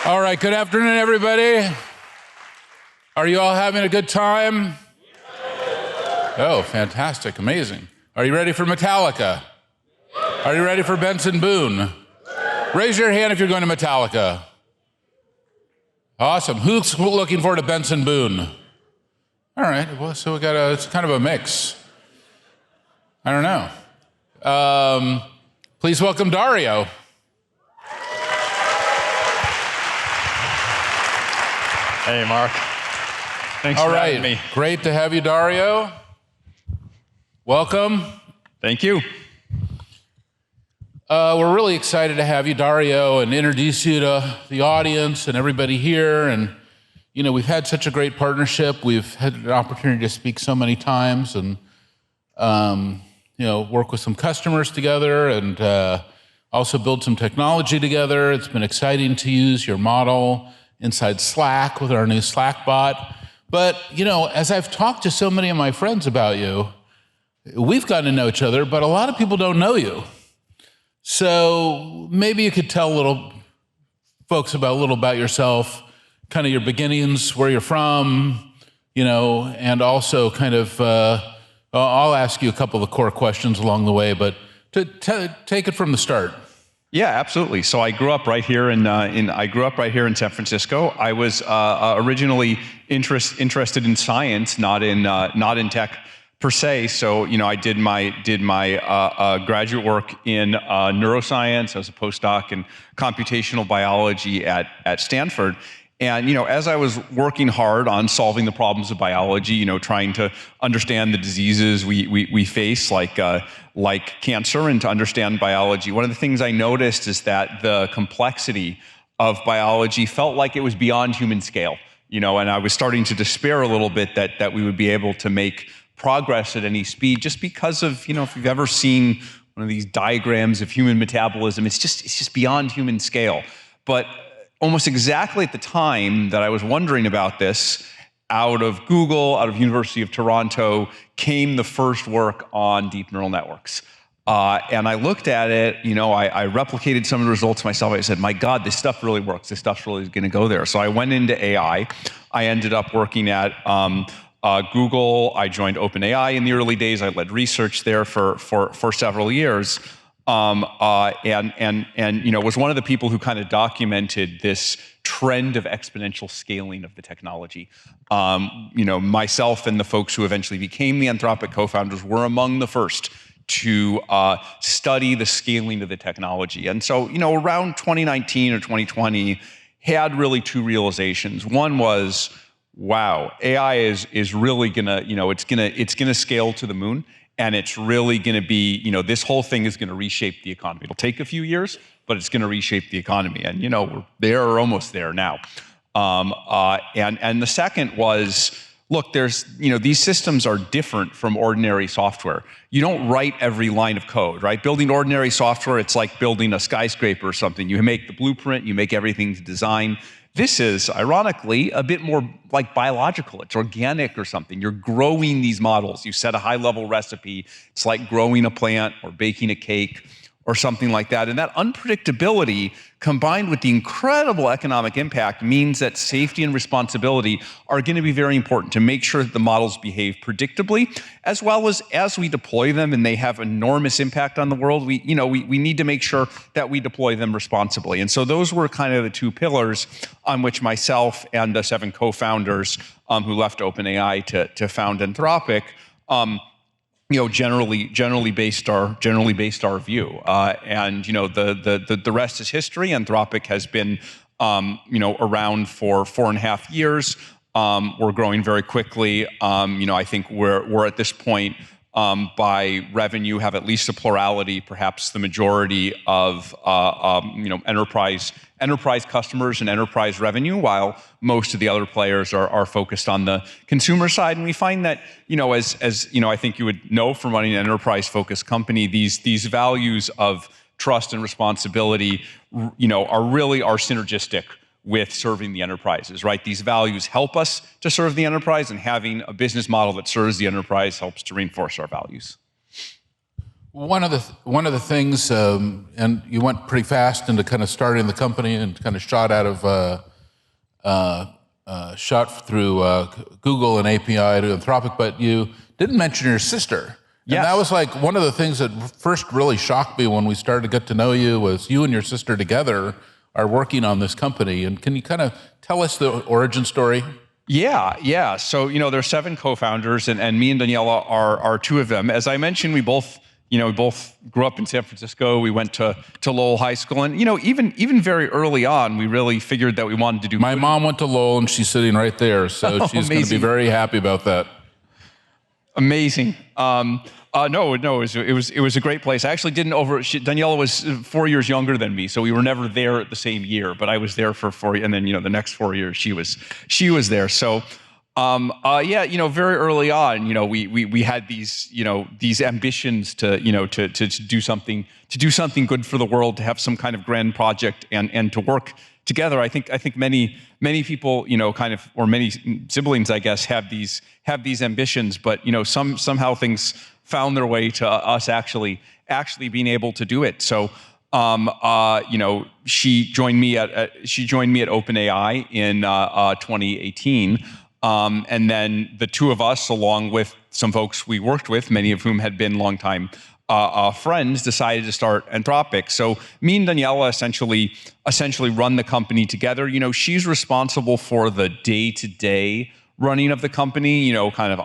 All right, good afternoon, everybody. Are you all having a good time? Oh, fantastic, amazing. Are you ready for Metallica? Are you ready for Benson Boone? Raise your hand if you're going to Metallica. Awesome. Who's looking forward to Benson Boone? All right, well, so it's kind of a mix. I don't know. Please welcome Dario. Hey, Mark. Thanks for having me. Great to have you, Dario. Welcome. Thank you. We're really excited to have you, Dario, and introduce you to the audience and everybody here. And, you know, we've had such a great partnership. We've had an opportunity to speak so many times and, you know, work with some customers together and also build some technology together. It's been exciting to use your model inside Slack with our new Slack bot. But, you know, as I've talked to so many of my friends about you, we've gotten to know each other, but a lot of people don't know you. So maybe you could tell folks a little about yourself, kind of your beginnings, where you're from, you know, and also kind of, I'll ask you a couple of core questions along the way, but take it from the start. Yeah, absolutely. So I grew up right here in San Francisco. I was originally interested in science, not in tech per se. So, you know, I did my graduate work in neuroscience. I was a postdoc in computational biology at Stanford. And, you know, as I was working hard on solving the problems of biology, you know, trying to understand the diseases we face, like cancer, and to understand biology, one of the things I noticed is that the complexity of biology felt like it was beyond human scale, you know, and I was starting to despair a little bit that we would be able to make progress at any speed, just because of, you know, if you've ever seen one of these diagrams of human metabolism, it's just beyond human scale. But almost exactly at the time that I was wondering about this, out of Google, out of University of Toronto, came the first work on deep neural networks. And I looked at it, you know, I replicated some of the results myself. I said, my God, this stuff really works. This stuff's really going to go there. So I went into AI. I ended up working at Google. I joined OpenAI in the early days. I led research there for several years. And you know, was one of the people who kind of documented this trend of exponential scaling of the technology. You know, myself and the folks who eventually became the Anthropic co-founders were among the first to study the scaling of the technology. And so, you know, around 2019 or 2020, had really two realizations. One was, wow, AI is really gonna, you know, it's gonna scale to the moon. And it's really going to be, you know, this whole thing is going to reshape the economy. It'll take a few years, but it's going to reshape the economy. And, you know, we're almost there now. And the second was, look, you know, these systems are different from ordinary software. You don't write every line of code, right? Building ordinary software, it's like building a skyscraper or something. You make the blueprint, you make everything to design. This is, ironically, a bit more like biological. It's organic or something. You're growing these models. You set a high-level recipe. It's like growing a plant or baking a cake or something like that. And that unpredictability, combined with the incredible economic impact, means that safety and responsibility are going to be very important to make sure that the models behave predictably, as well as we deploy them and they have enormous impact on the world. We need to make sure that we deploy them responsibly. And so those were kind of the two pillars on which myself and the 7 co-founders who left OpenAI to found Anthropic, you know, generally based our view, and you know, the rest is history. Anthropic has been, you know, around for 4.5 years. We're growing very quickly. You know, I think we're at this point by revenue have at least a plurality, perhaps the majority of you know, enterprise customers and enterprise revenue, while most of the other players are focused on the consumer side. And we find that, you know, as you know, I think you would know from running an enterprise-focused company, these values of trust and responsibility, you know, are synergistic with serving the enterprises, right? These values help us to serve the enterprise, and having a business model that serves the enterprise helps to reinforce our values. One of the things, and you went pretty fast into kind of starting the company and kind of shot out of shot through Google and API to Anthropic, but you didn't mention your sister. Yes. And that was like one of the things that first really shocked me when we started to get to know you was you and your sister together are working on this company. And can you kind of tell us the origin story? Yeah. So, there's 7 co-founders, and me and Daniela are 2 of them. As I mentioned, we both grew up in San Francisco. We went to Lowell High School, and even very early on, we really figured that we wanted to do. My mom went to Lowell, and she's sitting right there, so she's going to be very happy about that. Amazing. No, it was a great place. I actually didn't Daniela was 4 years younger than me, so we were never there at the same year. But I was there for 4, and then the next 4 years she was there. So, very early on, we had these ambitions to do something good for the world, to have some kind of grand project and to work together. I think many people, or many siblings, I guess, have these ambitions, but somehow things found their way to us actually being able to do it. So, she joined me at OpenAI in 2018, and then the 2 of us, along with some folks we worked with, many of whom had been longtime friends, decided to start Anthropic. So me and Daniela essentially run the company together. She's responsible for the day-to-day running of the company, kind of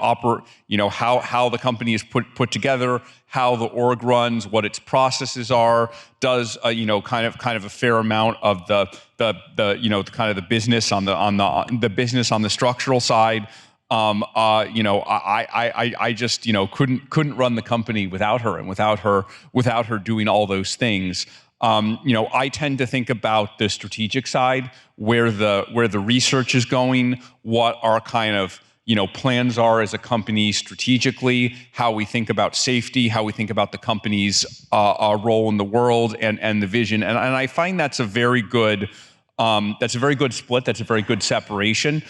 how the company is put together, how the org runs, what its processes are, does kind of a fair amount of the kind of the business on the business on the structural side. I just couldn't run the company without her, and without her doing all those things. I tend to think about the strategic side, where the research is going, what our kind of plans are as a company strategically, how we think about safety, how we think about the company's role in the world, and the vision. And I find that's a very good split. That's a very good separation.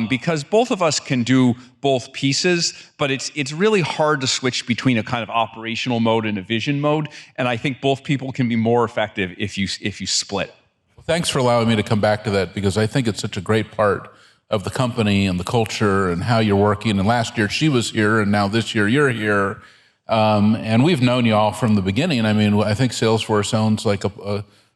Because both of us can do both pieces, but it's really hard to switch between a kind of operational mode and a vision mode. And I think both people can be more effective if you split. Well, thanks for allowing me to come back to that, because I think it's such a great part of the company and the culture and how you're working. And last year she was here, and now this year you're here. And we've known you all from the beginning. I mean, I think Salesforce owns like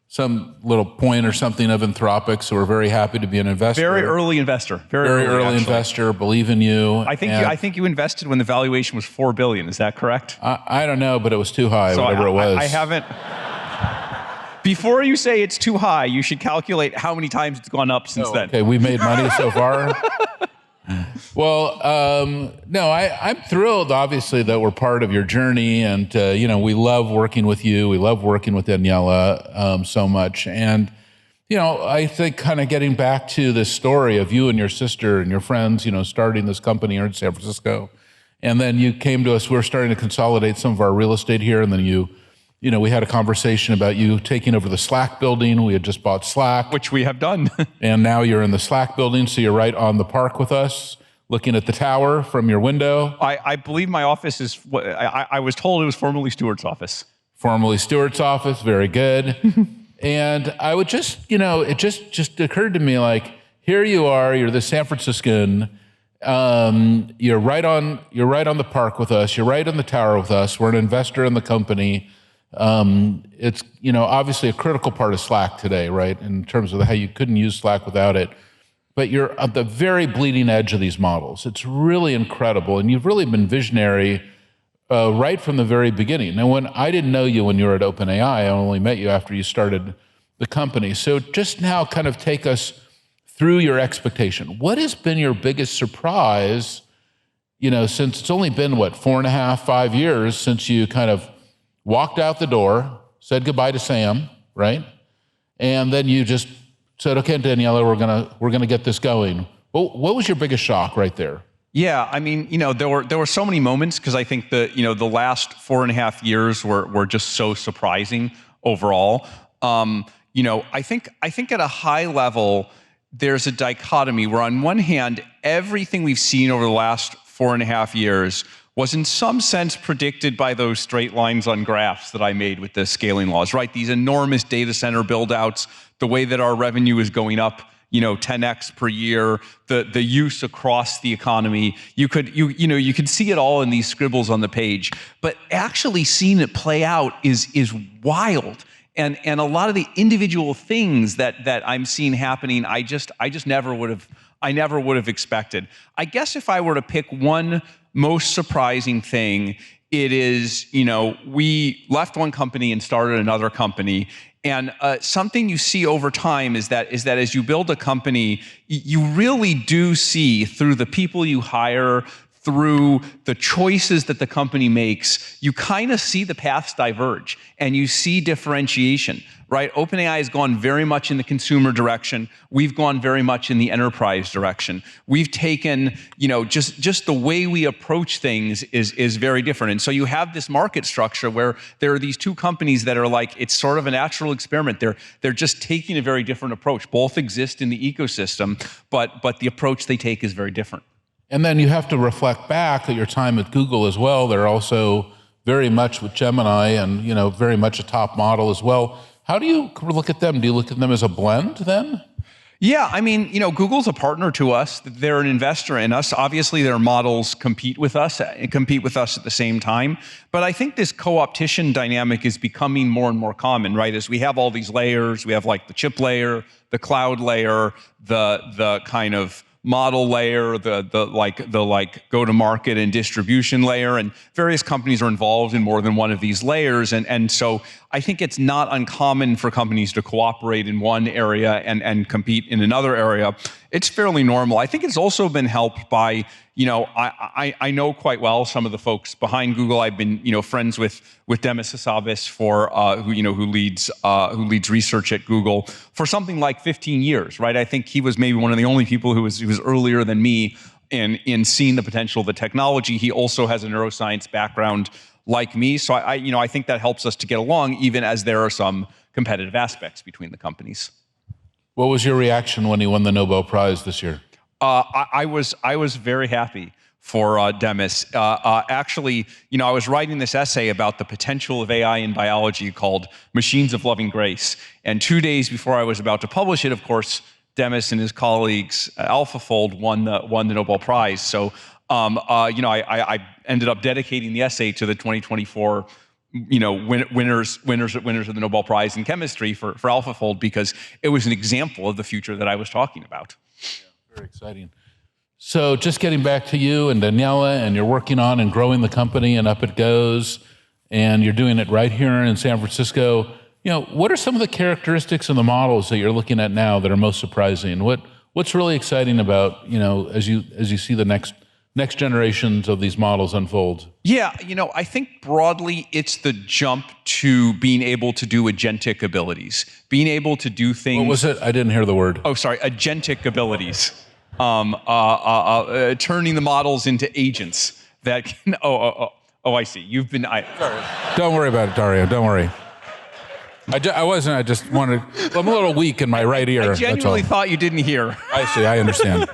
some little point or something of Anthropic, so we're very happy to be an investor. Very early investor. Very early investor, believe in you. I think you invested when the valuation was $4 billion. Is that correct? I don't know, but it was too high, so whatever it was. I haven't. Before you say it's too high, you should calculate how many times it's gone up since then. Okay, we made money so far. Well, no, I'm thrilled, obviously, that we're part of your journey, and we love working with you. We love working with Daniela so much, and I think kind of getting back to this story of you and your sister and your friends, starting this company here in San Francisco, and then you came to us. We were starting to consolidate some of our real estate here, and then we had a conversation about you taking over the Slack building. We had just bought Slack. Which we have done. And now you're in the Slack building, so you're right on the park with us, looking at the tower from your window. I believe my office is, I was told it was formerly Stewart's office. Formerly Stewart's office, very good. And I would just, it just occurred to me, like, here you are, you're the San Franciscan, you're right on the park with us, you're right on the tower with us, we're an investor in the company. It's, obviously a critical part of Slack today, right? In terms of how you couldn't use Slack without it. But you're at the very bleeding edge of these models. It's really incredible. And you've really been visionary right from the very beginning. Now, when I didn't know you when you were at OpenAI, I only met you after you started the company. So just now kind of take us through your expectation. What has been your biggest surprise, since it's only been, 4.5, 5 years since you kind of walked out the door, said goodbye to Sam, right? And then you just said, okay, Daniela, we're gonna get this going. Well, what was your biggest shock right there? Yeah, I mean, there were so many moments, because I think the last 4.5 years were just so surprising overall. I think at a high level, there's a dichotomy where on one hand, everything we've seen over the last 4.5 years was in some sense predicted by those straight lines on graphs that I made with the scaling laws, right? These enormous data center build-outs, the way that our revenue is going up, 10x per year, the use across the economy. You could see it all in these scribbles on the page, but actually seeing it play out is wild. And a lot of the individual things that I'm seeing happening, I never would have expected. I guess if I were to pick one most surprising thing, it is, we left one company and started another company. And something you see over time is that as you build a company, you really do see through the people you hire, through the choices that the company makes, you kind of see the paths diverge and you see differentiation, right? OpenAI has gone very much in the consumer direction. We've gone very much in the enterprise direction. We've taken, just the way we approach things is very different. And so you have this market structure where there are these two companies that are like, it's sort of a natural experiment. They're just taking a very different approach. Both exist in the ecosystem, but the approach they take is very different. And then you have to reflect back at your time at Google as well. They're also very much with Gemini and, very much a top model as well. How do you look at them? Do you look at them as a blend then? Yeah, I mean, Google's a partner to us. They're an investor in us. Obviously, their models compete with us at the same time. But I think this co-opetition dynamic is becoming more and more common, right? As we have all these layers, we have like the chip layer, the cloud layer, the kind of model layer, the go-to-market and distribution layer, and various companies are involved in more than one of these layers. And so I think it's not uncommon for companies to cooperate in one area and compete in another area. It's fairly normal. I think it's also been helped by, I know quite well some of the folks behind Google. I've been, friends with Demis Hassabis who leads research at Google for something like 15 years, right? I think he was maybe one of the only people who was earlier than me in seeing the potential of the technology. He also has a neuroscience background like me, so I think that helps us to get along, even as there are some competitive aspects between the companies. What was your reaction when he won the Nobel Prize this year? I was very happy for Demis. Actually, I was writing this essay about the potential of AI in biology called Machines of Loving Grace. And 2 days before I was about to publish it, of course, Demis and his colleagues, AlphaFold, won the Nobel Prize. So, I ended up dedicating the essay to the 2024 winners of the Nobel Prize in chemistry for AlphaFold, because it was an example of the future that I was talking about. Yeah, very exciting. So just getting back to you and Daniela, and you're working on and growing the company, and up it goes, and you're doing it right here in San Francisco. What are some of the characteristics of the models that you're looking at now that are most surprising? What's really exciting about, as you see the next generations of these models unfold? Yeah, I think broadly it's the jump to being able to do agentic abilities, being able to do things. What was it? I didn't hear the word. Oh, sorry, agentic abilities. Turning the models into agents that can. I see. You've been. Sorry. Don't worry about it, Dario. Don't worry. I wasn't. I just wanted. I'm a little weak in my right ear. I genuinely thought you didn't hear. I see. I understand.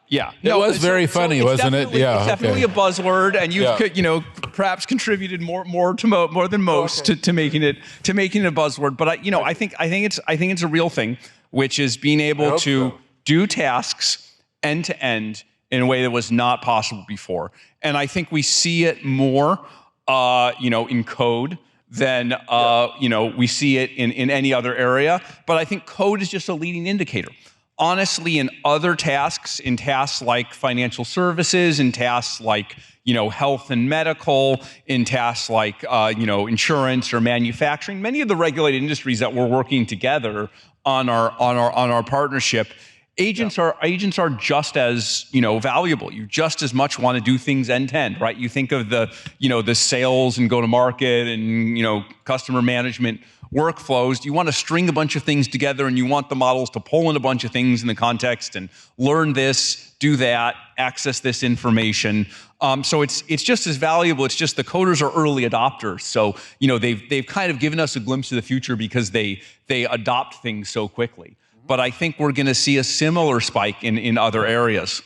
Yeah, it was very funny, wasn't it? Yeah, it's definitely a buzzword, and you've perhaps contributed more than most to making it a buzzword. But I think it's a real thing, which is being able to do tasks end to end in a way that was not possible before. And I think we see it more, in code than we see it in any other area. But I think code is just a leading indicator. Honestly, in other tasks, in tasks like financial services, in tasks like health and medical, in tasks like insurance or manufacturing, many of the regulated industries that we're working together on our partnership, agents are just as valuable. You just as much want to do things end to end, right? You think of the sales and go to market and customer management workflows. You want to string a bunch of things together, and you want the models to pull in a bunch of things in the context and learn this, do that, access this information. So it's just as valuable. It's just the coders are early adopters. So they've kind of given us a glimpse of the future because they adopt things so quickly. but I think we're going to see a similar spike in other areas.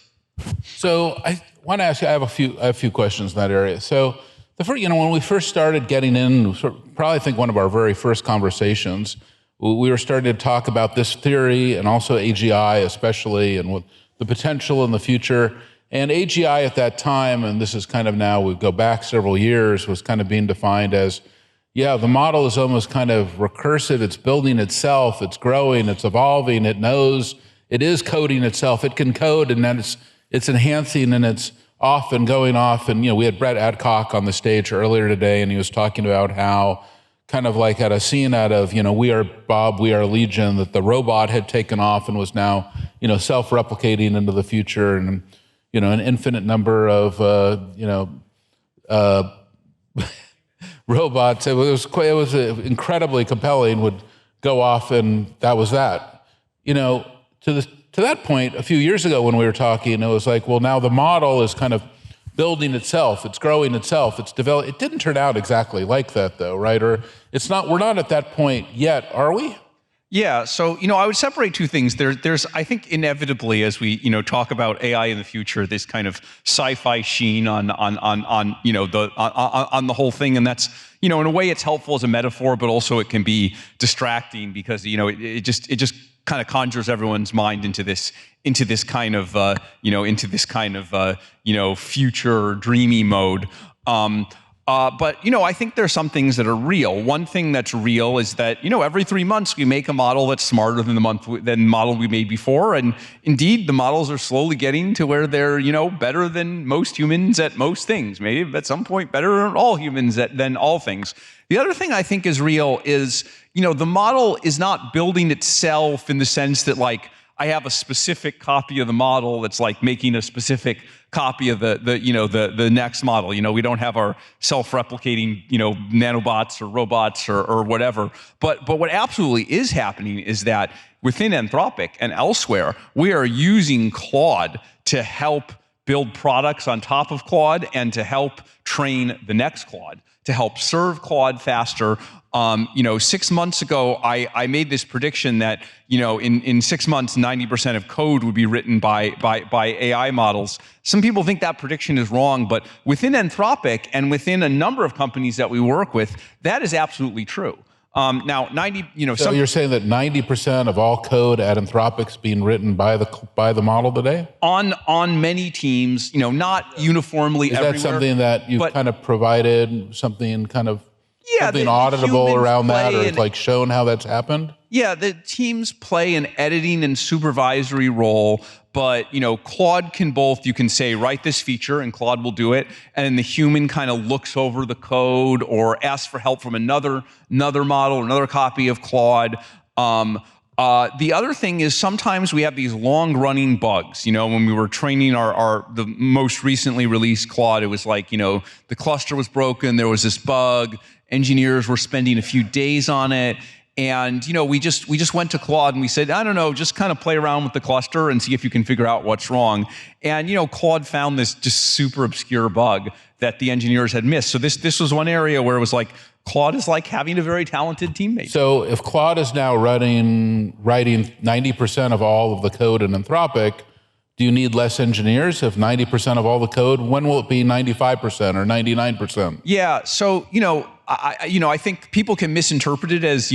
So I want to ask you, I have a few questions in that area. So the first, when we first started getting in, probably think one of our very first conversations, we were starting to talk about this theory and also AGI especially, and what the potential in the future. And AGI at that time, and this is kind of now, we go back several years, was kind of being defined as, yeah, the model is almost kind of recursive. It's building itself, it's growing, it's evolving, it knows, it is coding itself. It can code, and then it's enhancing, and it's off and going off. And we had Brett Adcock on the stage earlier today, and he was talking about how kind of like at a scene out of, We Are Bob, We Are Legion, that the robot had taken off and was now, self-replicating into the future, and, an infinite number of, robots. It was incredibly compelling, would go off, and that was that. To that point, a few years ago when we were talking, it was like, well, now the model is kind of building itself, it's growing itself, it's developed. It didn't turn out exactly like that, though, right? Or we're not at that point yet, are we? Yeah, so I would separate two things. There's I think inevitably, as we talk about AI in the future, this kind of sci-fi sheen on the whole thing, and that's in a way it's helpful as a metaphor, but also it can be distracting because it just kind of conjures everyone's mind into this kind of future dreamy mode. But I think there's some things that are real. One thing that's real is that every 3 months we make a model that's smarter than the model we made before, and indeed the models are slowly getting to where they're better than most humans at most things. Maybe at some point better than all humans than all things. The other thing I think is real is the model is not building itself in the sense that like I have a specific copy of the model that's like making a specific copy of the next model. We don't have our self-replicating nanobots or robots or whatever. But what absolutely is happening is that within Anthropic and elsewhere, we are using Claude to help build products on top of Claude and to help train the next Claude, to help serve Claude faster. 6 months ago, I made this prediction that in 6 months, 90% of code would be written by AI models. Some people think that prediction is wrong, but within Anthropic and within a number of companies that we work with, that is absolutely true. Now, So you're saying that 90% of all code at Anthropic's being written by the model today? On many teams, not uniformly everywhere. Is that something that you've kind of provided something auditable around that, or like shown how that's happened? Yeah, the teams play an editing and supervisory role, but Claude can both, you can say, write this feature and Claude will do it, and then the human kind of looks over the code or asks for help from another model, another copy of Claude. The other thing is sometimes we have these long-running bugs. When we were training the most recently released Claude, it was like, the cluster was broken, there was this bug, engineers were spending a few days on it, and we just went to Claude and we said, I don't know, just kind of play around with the cluster and see if you can figure out what's wrong. And Claude found this just super obscure bug that the engineers had missed. So this was one area where it was like, Claude is like having a very talented teammate. So if Claude is now writing 90% of all of the code in Anthropic, do you need less engineers? If 90% of all the code, when will it be 95% or 99%? Yeah, so I think people can misinterpret it as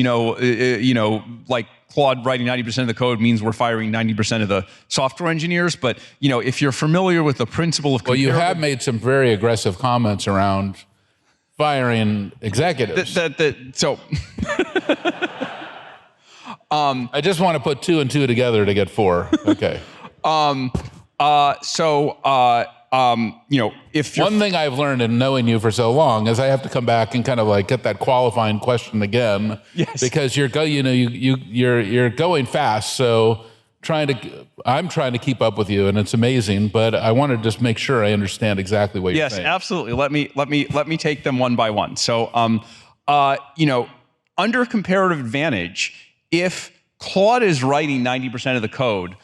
like Claude writing 90% of the code means we're firing 90% of the software engineers. But if you're familiar with the principle of you have made some very aggressive comments around firing executives. I just want to put 2 and 2 together to get 4. Okay. If one thing I've learned in knowing you for so long is I have to come back and kind of like get that qualifying question again. Yes. Because you're going fast, so I'm trying to keep up with you, and it's amazing. But I want to just make sure I understand exactly what you're saying. Yes, absolutely. Let me take them one by one. So, under comparative advantage, if Claude is writing 90% of the code,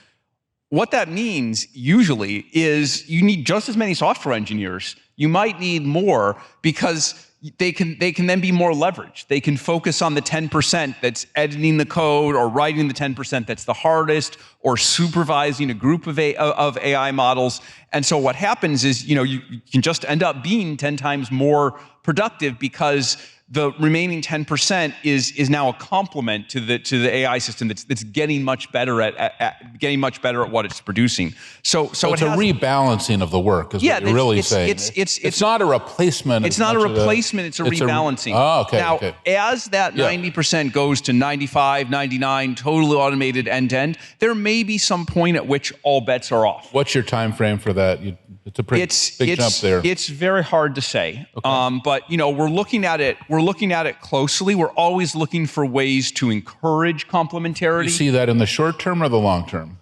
what that means usually is you need just as many software engineers. You might need more because they can then be more leveraged. They can focus on the 10% that's editing the code or writing the 10% that's the hardest, or supervising a group of AI models. And so what happens is, you can just end up being 10 times more productive because the remaining 10% is now a complement to the AI system that's getting much better at getting much better at what it's producing. So it's a rebalancing of the work, is what you're really saying. It's not a replacement. It's not a replacement. It's a rebalancing. Okay. Now, as that 90% goes to 95, 99, totally automated end to end, there may be some point at which all bets are off. What's your time frame for that? It's a pretty big jump there. It's very hard to say, but we're looking at it. We're looking at it closely. We're always looking for ways to encourage complementarity. You see that in the short term or the long term?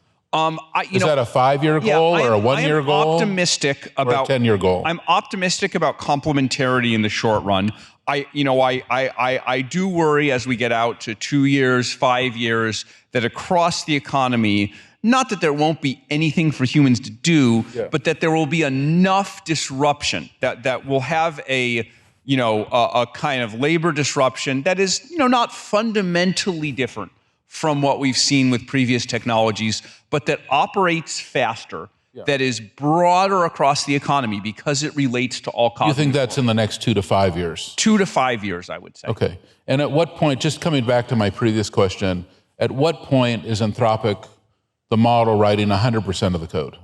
Is that a 5-year goal or a 1-year goal? I'm optimistic about a 10-year goal. I'm optimistic about complementarity in the short run. I do worry as we get out to 2 years, 5 years, that across the economy, not that there won't be anything for humans to do, but that there will be enough disruption that will have a kind of labor disruption that is, not fundamentally different from what we've seen with previous technologies, but that operates faster, that is broader across the economy because it relates to all cognitive. You think that's in the next 2 to 5 years? 2 to 5 years, I would say. Okay. And at what point, just coming back to my previous question, at what point is Anthropic, the model, writing 100% of the code?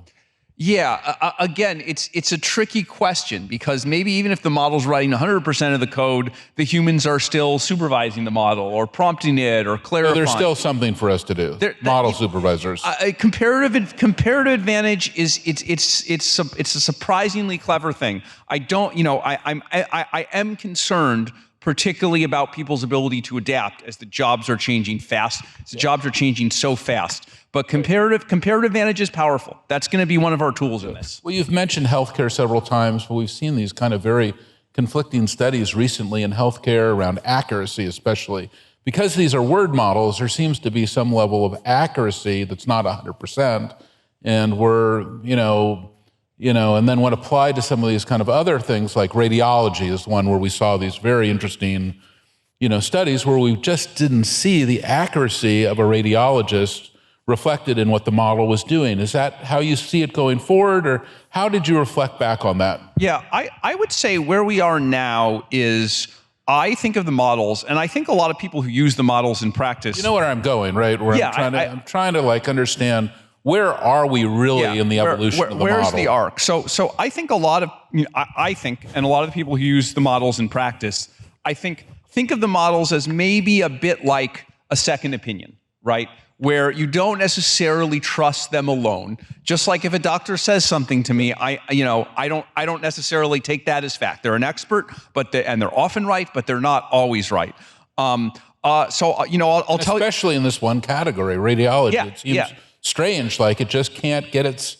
Yeah, again, it's a tricky question because maybe even if the model's writing 100% of the code, the humans are still supervising the model or prompting it or clarifying. So there's still something for us to do. Model supervisors. Comparative advantage is it's a surprisingly clever thing. I am concerned, particularly about people's ability to adapt as the jobs are changing fast. The jobs are changing so fast. But comparative advantage is powerful. That's going to be one of our tools in this. Well, you've mentioned healthcare several times, but we've seen these kind of very conflicting studies recently in healthcare around accuracy, especially. Because these are word models, there seems to be some level of accuracy that's not 100%. And and then when applied to some of these kind of other things, like radiology is one where we saw these very interesting, studies where we just didn't see the accuracy of a radiologist reflected in what the model was doing. Is that how you see it going forward, or how did you reflect back on that? Yeah, I would say where we are now is, I think of the models, and I think a lot of people who use the models in practice. You know where I'm going, right? I'm trying to understand, where are we really in the evolution of the model? Where's the arc? So I think and a lot of the people who use the models in practice, I think of the models as maybe a bit like a second opinion, right? Where you don't necessarily trust them alone. Just like if a doctor says something to me, I don't necessarily take that as fact. They're an expert, and they're often right, but they're not always right. I'll tell you, especially in this one category, radiology. It seems strange, like it just can't get its.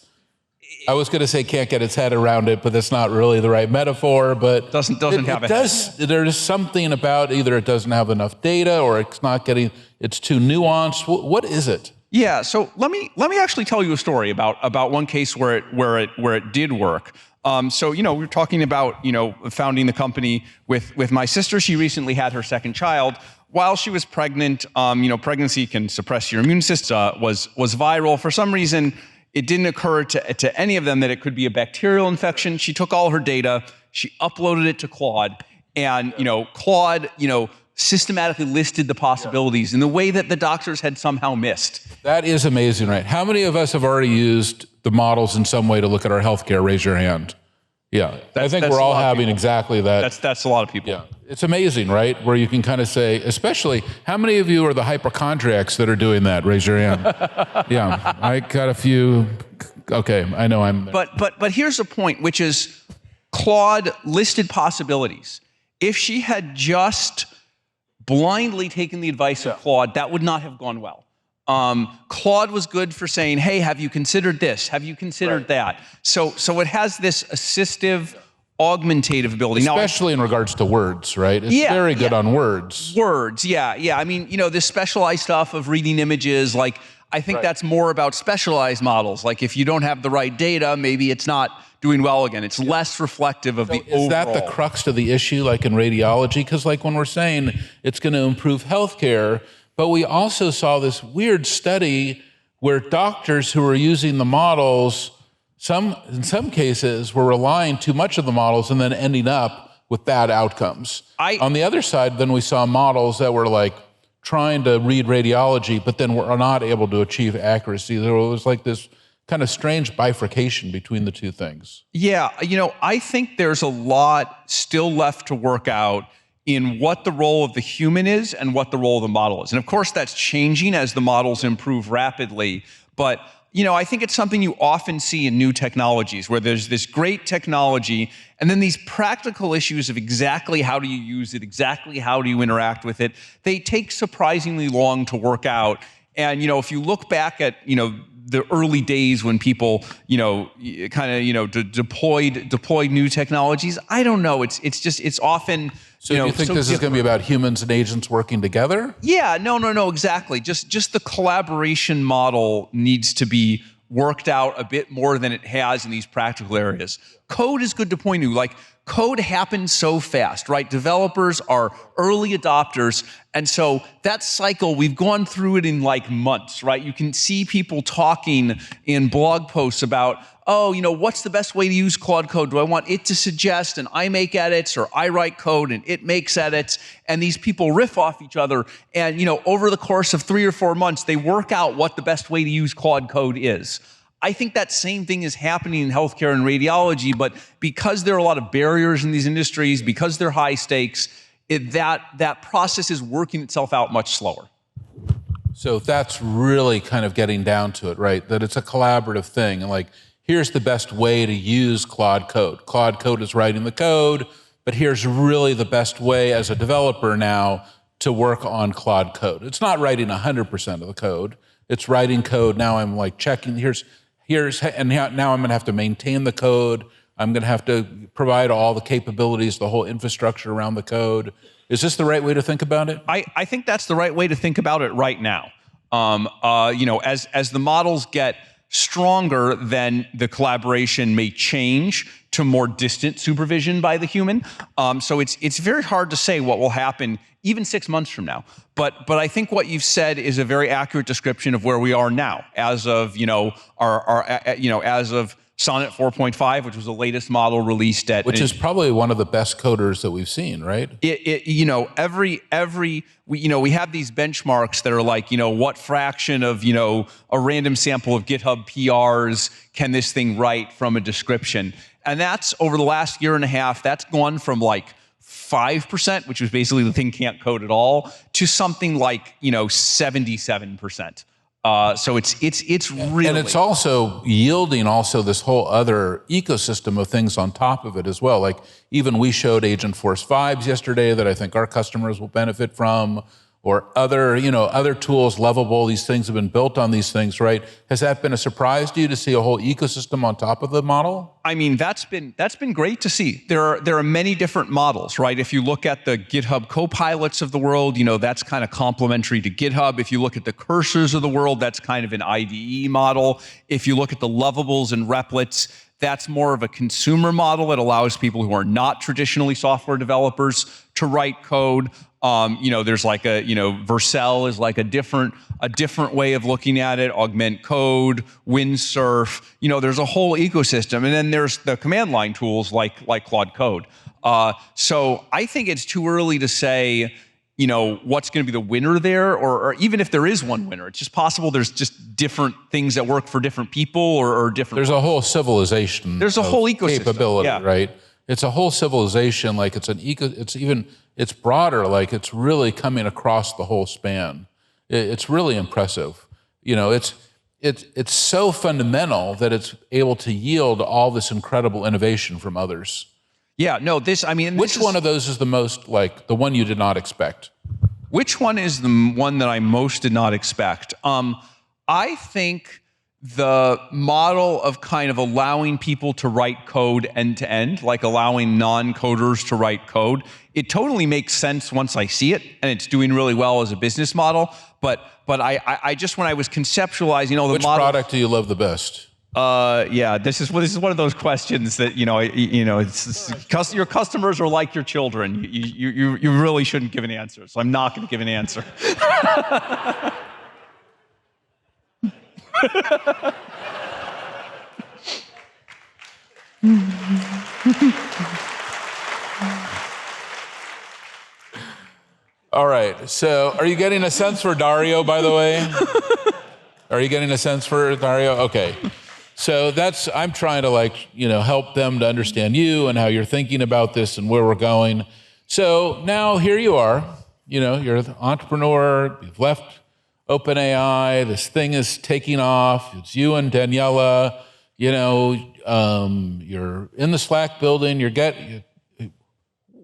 I was going to say can't get its head around it, but that's not really the right metaphor. But doesn't have it. There is something about either it doesn't have enough data or it's not getting. It's too nuanced. What is it? Yeah. So let me actually tell you a story about one case where it did work. We're talking about founding the company with my sister. She recently had her second child. While she was pregnant, pregnancy can suppress your immune system. Was viral for some reason. It didn't occur to any of them that it could be a bacterial infection. She took all her data, she uploaded it to Claude, and Claude systematically listed the possibilities in the way that the doctors had somehow missed. That is amazing, right? How many of us have already used the models in some way to look at our healthcare? Raise your hand. Yeah, I think we're all having exactly that. That's a lot of people. Yeah, it's amazing, right? Where you can kind of say, especially, how many of you are the hypochondriacs that are doing that? Raise your hand. Yeah, I got a few. Okay, I know I'm. But here's the point, which is Claude listed possibilities. If she had just blindly taken the advice of Claude, that would not have gone well. Claude was good for saying, hey, have you considered this? Have you considered that? So it has this assistive, augmentative ability. Especially in regards to words, right? It's very good on words. Words, yeah. I mean, this specialized stuff of reading images, like, I think that's more about specialized models. Like if you don't have the right data, maybe it's not doing well again. It's less reflective of the overall. Is that the crux to the issue, like in radiology? Because like when we're saying it's going to improve healthcare, but we also saw this weird study where doctors who were using the models, in some cases, were relying too much of the models and then ending up with bad outcomes. On the other side, then we saw models that were like trying to read radiology, but then were not able to achieve accuracy. There was like this kind of strange bifurcation between the two things. Yeah, I think there's a lot still left to work out in what the role of the human is and what the role of the model is. And of course, that's changing as the models improve rapidly. But I think it's something you often see in new technologies where there's this great technology and then these practical issues of exactly how do you use it, exactly how do you interact with it, they take surprisingly long to work out. And, if you look back at, the early days when people, deployed new technologies, I don't know. It's often. So do you think this is going to be about humans and agents working together? Yeah, no, exactly. Just the collaboration model needs to be worked out a bit more than it has in these practical areas. Code is good to point to. Like, code happens so fast, right? Developers are early adopters. And so that cycle, we've gone through it in like months, right? You can see people talking in blog posts about, what's the best way to use Claude Code? Do I want it to suggest and I make edits, or I write code and it makes edits? And these people riff off each other. And, over the course of 3 or 4 months, they work out what the best way to use Claude Code is. I think that same thing is happening in healthcare and radiology, but because there are a lot of barriers in these industries, because they're high stakes, that process is working itself out much slower. So that's really kind of getting down to it, right? That it's a collaborative thing. And like, here's the best way to use Claude Code. Claude Code is writing the code, but here's really the best way as a developer now to work on Claude Code. It's not writing 100% of the code. It's writing code. Now I'm like checking, and now I'm going to have to maintain the code. I'm going to have to provide all the capabilities, the whole infrastructure around the code. Is this the right way to think about it? I think that's the right way to think about it right now. As the models get stronger, then the collaboration may change to more distant supervision by the human. So it's very hard to say what will happen even 6 months from now. But I think what you've said is a very accurate description of where we are now, as of as of Sonnet 4.5, which was the latest model released at, which is probably one of the best coders that we've seen, right? We have these benchmarks that are like, what fraction of, a random sample of GitHub PRs can this thing write from a description? And that's over the last year and a half, that's gone from like 5%, which was basically the thing can't code at all, to something like, 77%. So it's really, and it's also yielding this whole other ecosystem of things on top of it as well. Like even we showed Agentforce 5s yesterday that I think our customers will benefit from, or other tools, Lovable. These things have been built on these things, right? Has that been a surprise to you to see a whole ecosystem on top of the model? I mean, that's been great to see. There are many different models, right? If you look at the GitHub Copilots of the world, that's kind of complementary to GitHub. If you look at the Cursors of the world, that's kind of an IDE model. If you look at the Lovables and Replets, that's more of a consumer model that allows people who are not traditionally software developers to write code. There's like Vercel is like a different way of looking at it. Augment Code, Windsurf. There's a whole ecosystem, and then there's the command line tools like Claude Code. So I think it's too early to say, what's going to be the winner there, or even if there is one winner. It's just possible there's just different things that work for different people or different. There's a whole civilization. There's a whole ecosystem capability, right? It's a whole civilization. Like it's broader. Like it's really coming across the whole span. It's really impressive. It's so fundamental that it's able to yield all this incredible innovation from others. Yeah, no, which one of those is the most, like, the one you did not expect? Which one is the one that I most did not expect? I think the model of kind of allowing people to write code end to end, like allowing non-coders to write code, it totally makes sense once I see it, and it's doing really well as a business model. But I just, when I was conceptualizing, the Which model. product do you love the best? Yeah, this is one of those questions that it's your customers are like your children. You really shouldn't give an answer, so I'm not going to give an answer. All right. So, are you getting a sense for Dario, by the way? Are you getting a sense for Dario? Okay. So I'm trying to help them to understand you and how you're thinking about this and where we're going. So now here you are, you're the entrepreneur, you've left OpenAI, this thing is taking off, it's you and Daniela, you're in the Slack building,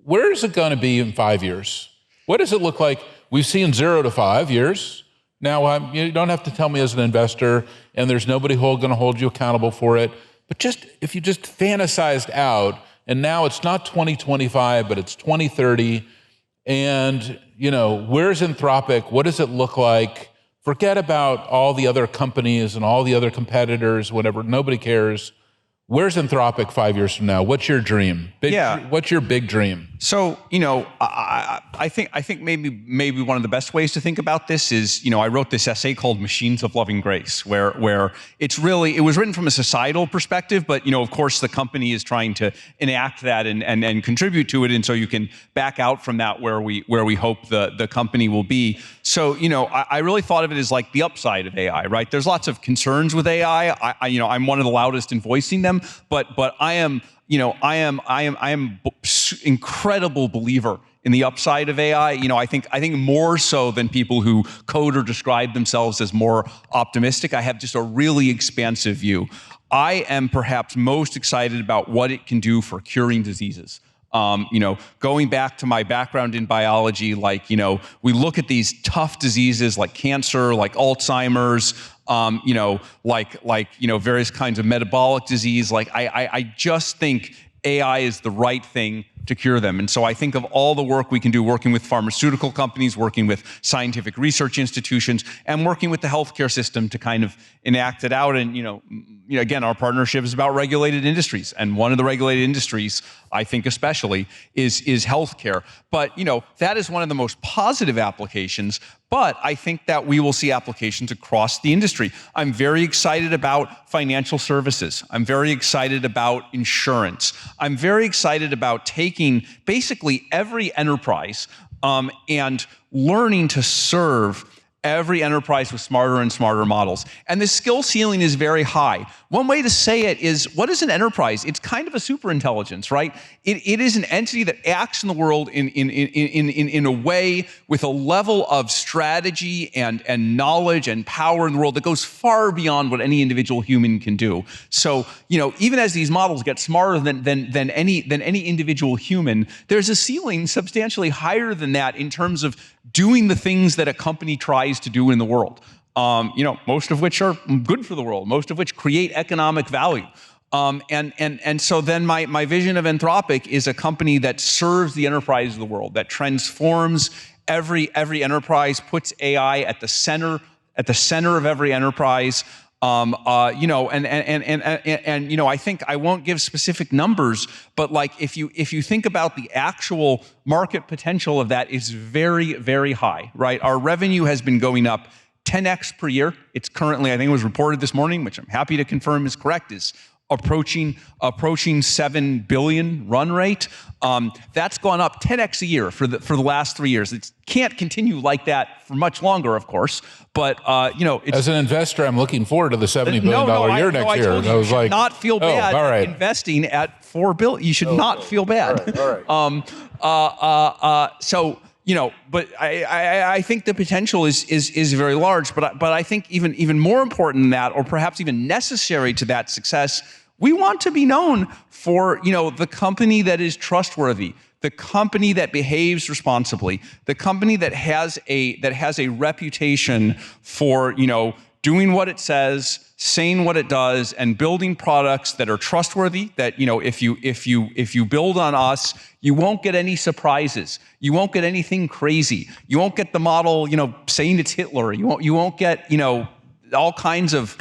where is it going to be in 5 years? What does it look like? We've seen 0 to 5 years. Now, you don't have to tell me as an investor, and there's nobody going to hold you accountable for it. But if you just fantasized out, and now it's not 2025, but it's 2030, and where's Anthropic? What does it look like? Forget about all the other companies and all the other competitors, whatever. Nobody cares. Where's Anthropic 5 years from now? What's your dream? What's your big dream? So, I think maybe one of the best ways to think about this is, I wrote this essay called Machines of Loving Grace, where it was written from a societal perspective, but, of course, the company is trying to enact that and contribute to it. And so you can back out from that where we hope the company will be. So, I really thought of it as like the upside of AI, right? There's lots of concerns with AI. I'm one of the loudest in voicing them, but I am incredible believer in the upside of AI. I think more so than people who code or describe themselves as more optimistic. I have just a really expansive view. I am perhaps most excited about what it can do for curing diseases. Going back to my background in biology, we look at these tough diseases like cancer, like Alzheimer's, various kinds of metabolic disease. I just think AI is the right thing to cure them. And so I think of all the work we can do working with pharmaceutical companies, working with scientific research institutions, and working with the healthcare system to kind of enact it out. And, again, our partnership is about regulated industries. And one of the regulated industries, I think especially, is healthcare. But, that is one of the most positive applications. But I think that we will see applications across the industry. I'm very excited about financial services. I'm very excited about insurance. I'm very excited about taking basically every enterprise and learning to serve every enterprise with smarter and smarter models. And the skill ceiling is very high. One way to say it is, what is an enterprise? It's kind of a superintelligence, right? It is an entity that acts in the world in a way with a level of strategy and knowledge and power in the world that goes far beyond what any individual human can do. So, even as these models get smarter than any individual human, there's a ceiling substantially higher than that in terms of doing the things that a company tries to do in the world. Most of which are good for the world, most of which create economic value. And so then my vision of Anthropic is a company that serves the enterprise of the world, that transforms every enterprise, puts AI at the center of every enterprise. I think I won't give specific numbers, but if you think about the actual market potential of that is very, very high, right? Our revenue has been going up 10x per year. It's currently, I think it was reported this morning, which I'm happy to confirm is correct, is approaching 7 billion run rate. That's gone up 10x a year for the last 3 years. It can't continue like that for much longer, of course. But as an investor, I'm looking forward to the $70 billion year next year. I was like, not feel bad investing at $4 billion. You should not feel bad. All right. But I think the potential is very large. But I think even more important than that, or perhaps even necessary to that success, we want to be known for the company that is trustworthy, the company that behaves responsibly, the company that has a reputation for doing what it says, saying what it does, and building products that are trustworthy, that, if you build on us, you won't get any surprises. You won't get anything crazy. You won't get the model, saying it's Hitler. You won't get, all kinds of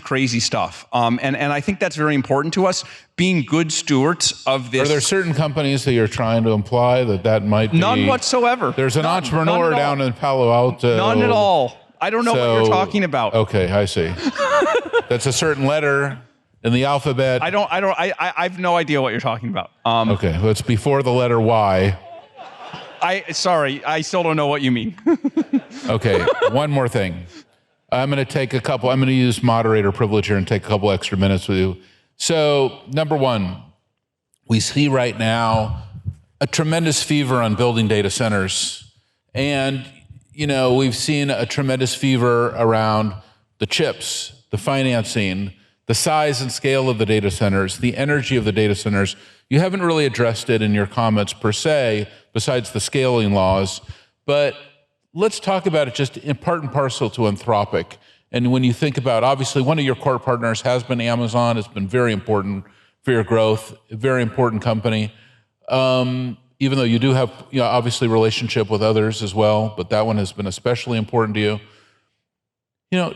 crazy stuff. And I think that's very important to us, being good stewards of this. Are there certain companies that you're trying to imply that might be? None whatsoever. There's an entrepreneur down in Palo Alto. None at all. I don't know what you're talking about. Okay, I see. That's a certain letter in the alphabet. I have no idea what you're talking about. Okay, well, it's before the letter Y. Sorry, I still don't know what you mean. Okay, one more thing. I'm going to use moderator privilege here and take a couple extra minutes with you. So, number one, we see right now a tremendous fever on building data centers. And, we've seen a tremendous fever around the chips, the financing, the size and scale of the data centers, the energy of the data centers. You haven't really addressed it in your comments per se, besides the scaling laws, but let's talk about it just in part and parcel to Anthropic. And when you think about, obviously, one of your core partners has been Amazon. It's been very important for your growth, a very important company. Even though you do have, obviously relationship with others as well, but that one has been especially important to you.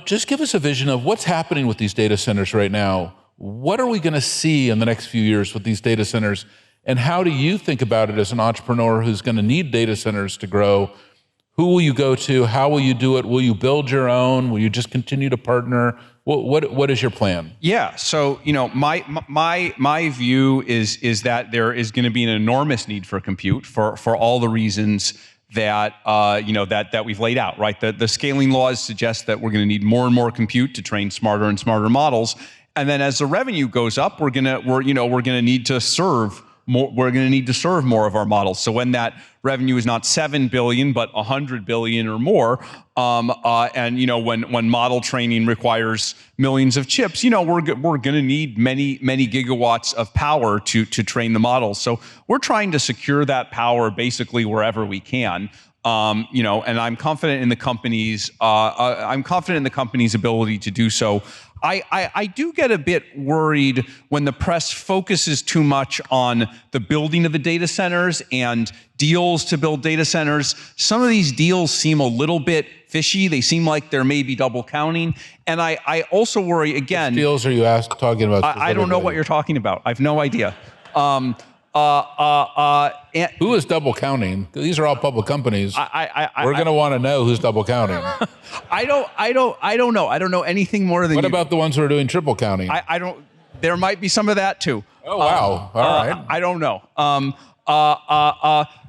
Just give us a vision of what's happening with these data centers right now. What are we going to see in the next few years with these data centers? And how do you think about it as an entrepreneur who's going to need data centers to grow? Who will you go to? How will you do it? Will you build your own? Will you just continue to partner? What is your plan? Yeah. So, my view is that there is going to be an enormous need for compute for all the reasons that that we've laid out, right? The scaling laws suggest that we're going to need more and more compute to train smarter and smarter models, and then as the revenue goes up, we're going to need to serve more. We're going to need to serve more of our models. So when that revenue is not 7 billion but 100 billion or more, and when model training requires millions of chips, we're going to need many gigawatts of power to train the models. So we're trying to secure that power basically wherever we can. And I'm confident in the company's ability to do so. I do get a bit worried when the press focuses too much on the building of the data centers and deals to build data centers. Some of these deals seem a little bit fishy. They seem like there may be double counting. And I also worry, again— Which deals are you talking about? I don't know what you're talking about. I have no idea. Who is double counting? These are all public companies. We're going to want to know who's double counting. I don't know. I don't know anything more than What about the ones who are doing triple counting? I don't. There might be some of that too. Oh wow! All right. I don't know.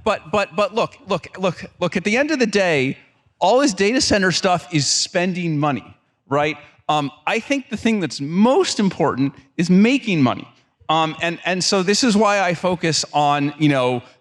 But look. At the end of the day, all this data center stuff is spending money, right? I think the thing that's most important is making money. And so this is why I focus on,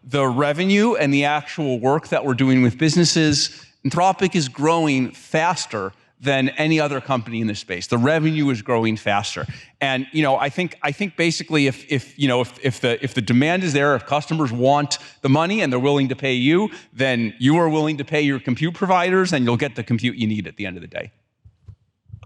the revenue and the actual work that we're doing with businesses. Anthropic is growing faster than any other company in this space. The revenue is growing faster. And, I think basically if the demand is there, if customers want the money and they're willing to pay you, then you are willing to pay your compute providers and you'll get the compute you need at the end of the day.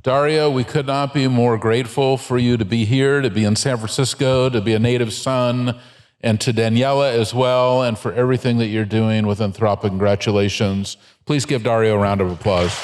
Dario, we could not be more grateful for you to be here, to be in San Francisco, to be a native son, and to Daniela as well, and for everything that you're doing with Anthropic. Congratulations. Please give Dario a round of applause.